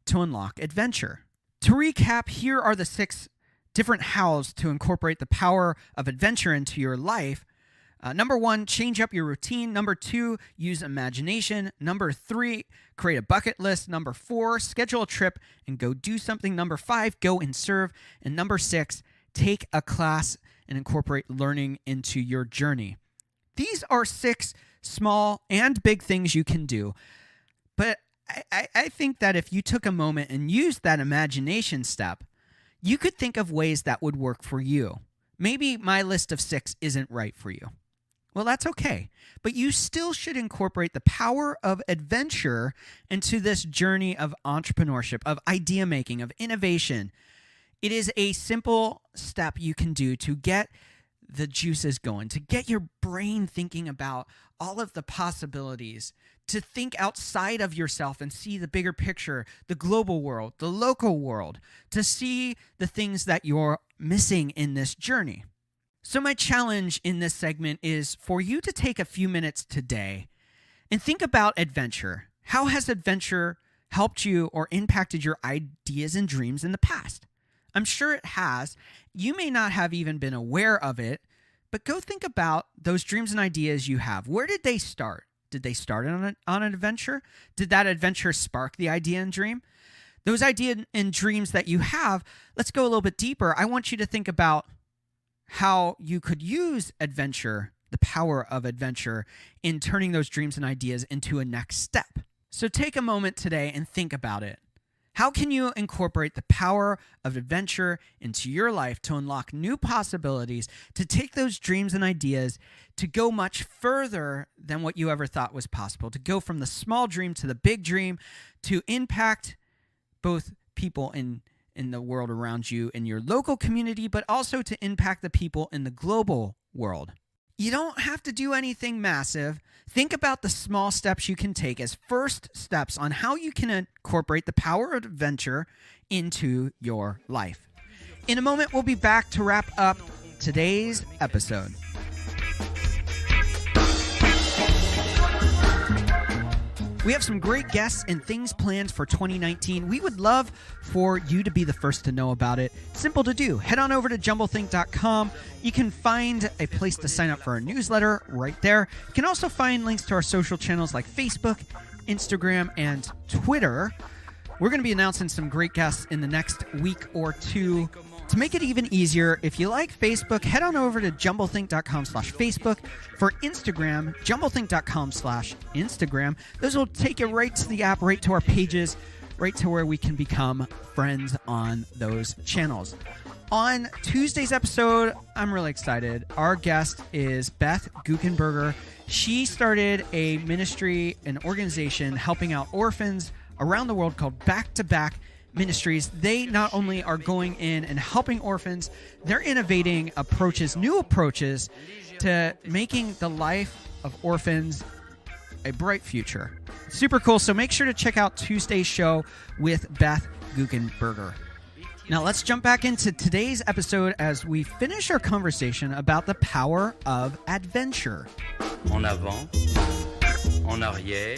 to unlock adventure. To recap, here are the 6 different hows to incorporate the power of adventure into your life. Number 1, change up your routine. Number 2, use imagination. Number 3, create a bucket list. Number 4, schedule a trip and go do something. Number 5, go and serve. And number 6, take a class and incorporate learning into your journey. These are 6 small and big things you can do. But I think that if you took a moment and used that imagination step, you could think of ways that would work for you. Maybe my list of 6 isn't right for you. Well, that's okay. But you still should incorporate the power of adventure into this journey of entrepreneurship, of idea making, of innovation. It is a simple step you can do to get the juices going, to get your brain thinking about all of the possibilities, to think outside of yourself and see the bigger picture, the global world, the local world, to see the things that you're missing in this journey. So my challenge in this segment is for you to take a few minutes today and think about adventure. How has adventure helped you or impacted your ideas and dreams in the past? I'm sure it has. You may not have even been aware of it, but go think about those dreams and ideas you have. Where did they start? Did they start on an adventure? Did that adventure spark the idea and dream? Those ideas and dreams that you have, let's go a little bit deeper. I want you to think about how you could use adventure, the power of adventure, in turning those dreams and ideas into a next step. So take a moment today and think about it. How can you incorporate the power of adventure into your life to unlock new possibilities, to take those dreams and ideas to go much further than what you ever thought was possible, to go from the small dream to the big dream, to impact both people in the world around you, in your local community, but also to impact the people in the global world? You don't have to do anything massive. Think about the small steps you can take as first steps on how you can incorporate the power of adventure into your life. In a moment, we'll be back to wrap up today's episode. We have some great guests and things planned for 2019. We would love for you to be the first to know about it. Simple to do. Head on over to jumblethink.com. You can find a place to sign up for our newsletter right there. You can also find links to our social channels like Facebook, Instagram, and Twitter. We're going to be announcing some great guests in the next week or two. To make it even easier, if you like Facebook, head on over to jumblethink.com/Facebook. For Instagram, jumblethink.com/Instagram. Those will take you right to the app, right to our pages, right to where we can become friends on those channels. On Tuesday's episode, I'm really excited. Our guest is Beth Guckenberger. She started a ministry, an organization helping out orphans around the world called Back to Back Ministries. They not only are going in and helping orphans, they're innovating approaches, new approaches to making the life of orphans a bright future. Super cool. So make sure to check out Tuesday's show with Beth Guckenberger. Now let's jump back into today's episode as we finish our conversation about the power of adventure. En avant, en arrière.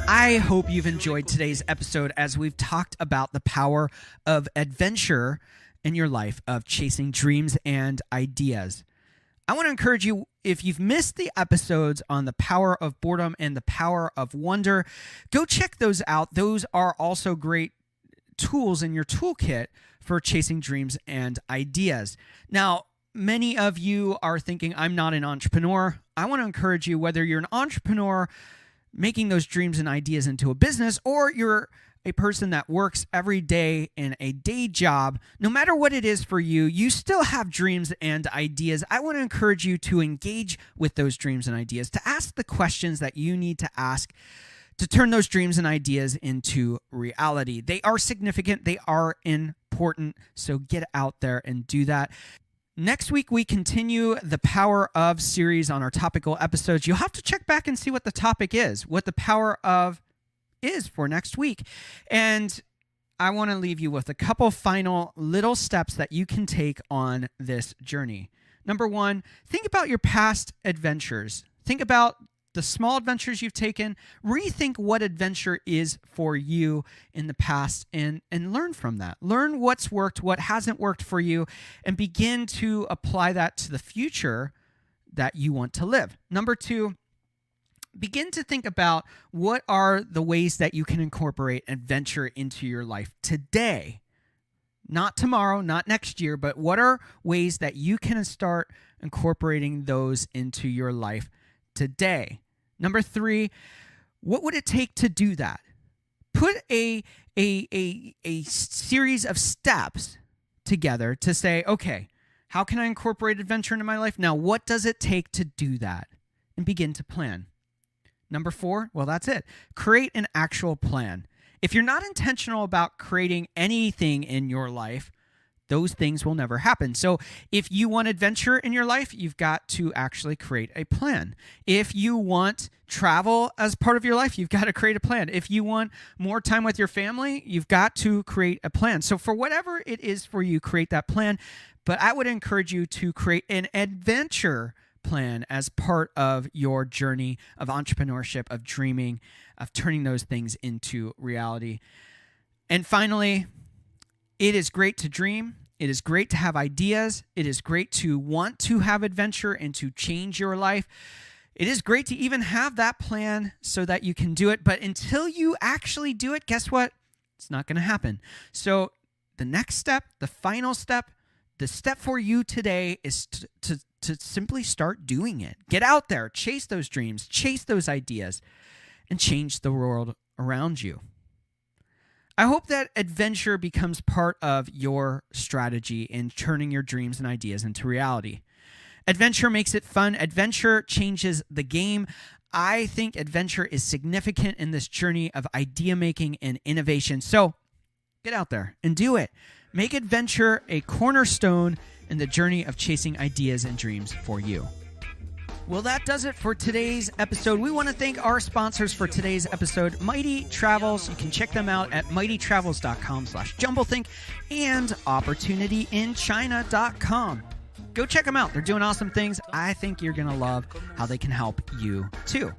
I hope you've enjoyed today's episode as we've talked about the power of adventure in your life, of chasing dreams and ideas. I want to encourage you, if you've missed the episodes on the power of boredom and the power of wonder, go check those out. Those are also great tools in your toolkit for chasing dreams and ideas. Now, many of you are thinking, I'm not an entrepreneur. I want to encourage you, whether you're an entrepreneur making those dreams and ideas into a business, or you're a person that works every day in a day job, no matter what it is for you, you still have dreams and ideas. I want to encourage you to engage with those dreams and ideas, to ask the questions that you need to ask to turn those dreams and ideas into reality. They are significant. They are important. So get out there and do that. Next week, we continue the Power Of series on our topical episodes. You'll have to check back and see what the topic is, what the Power Of is for next week. And I want to leave you with a couple final little steps that you can take on this journey. Number one, think about your past adventures. Think about the small adventures you've taken. Rethink what adventure is for you in the past and learn from that. Learn what's worked, what hasn't worked for you, and begin to apply that to the future that you want to live. Number two, begin to think about what are the ways that you can incorporate adventure into your life today. Not tomorrow, not next year, but what are ways that you can start incorporating those into your life today? Number three, what would it take to do that? Put a series of steps together to say, okay, how can I incorporate adventure into my life? Now, what does it take to do that? And begin to plan. Number four, well, that's it. Create an actual plan. If you're not intentional about creating anything in your life, those things will never happen. So if you want adventure in your life, you've got to actually create a plan. If you want travel as part of your life, you've got to create a plan. If you want more time with your family, you've got to create a plan. So for whatever it is for you, create that plan. But I would encourage you to create an adventure plan as part of your journey of entrepreneurship, of dreaming, of turning those things into reality. And finally, it is great to dream. It is great to have ideas. It is great to want to have adventure and to change your life. It is great to even have that plan so that you can do it. But until you actually do it, guess what? It's not going to happen. So the next step, the final step, the step for you today is to simply start doing it. Get out there, chase those dreams, chase those ideas, and change the world around you. I hope that adventure becomes part of your strategy in turning your dreams and ideas into reality. Adventure makes it fun. Adventure changes the game. I think adventure is significant in this journey of idea making and innovation. So get out there and do it. Make adventure a cornerstone in the journey of chasing ideas and dreams for you. Well, that does it for today's episode. We want to thank our sponsors for today's episode, Mighty Travels. You can check them out at mightytravels.com/jumblethink and opportunityinchina.com. Go check them out. They're doing awesome things. I think you're going to love how they can help you too.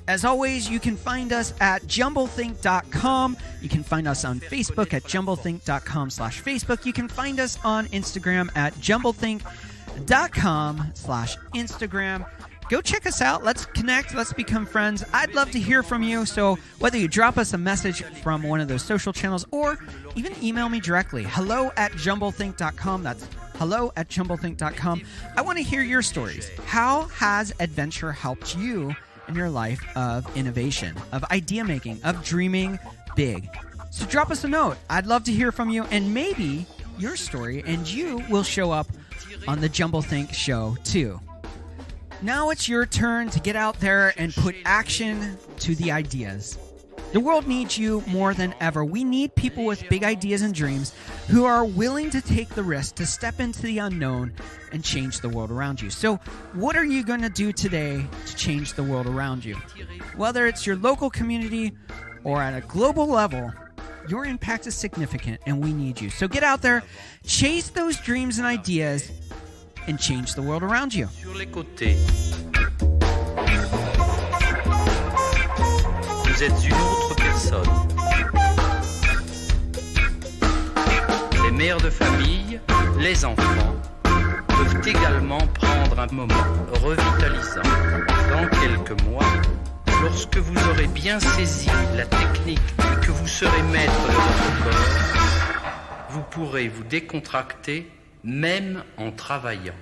As always, you can find us at jumblethink.com. You can find us on Facebook at jumblethink.com/Facebook. You can find us on Instagram at jumblethink.com/Instagram. Go check us out. Let's connect. Let's become friends. I'd love to hear from you. So whether you drop us a message from one of those social channels or even email me directly, hello@jumblethink.com. That's hello@jumblethink.com. I want to hear your stories. How has adventure helped you in your life of innovation, of idea making, of dreaming big? So drop us a note. I'd love to hear from you, and maybe your story, and you will show up on the Jumblethink show too. Now it's your turn to get out there and put action to the ideas. The world needs you more than ever. We need people with big ideas and dreams who are willing to take the risk to step into the unknown and change the world around you. So what are you going to do today to change the world around you? Whether it's your local community or at a global level, your impact is significant and we need you. So get out there, chase those dreams and ideas, and change the world around you. Sur les côtés. Vous êtes une autre personne. Les mères de famille, les enfants, peuvent également prendre un moment revitalisant. Dans quelques mois, lorsque vous aurez bien saisi la technique et que vous serez maître de votre corps, vous pourrez vous décontracter même en travaillant.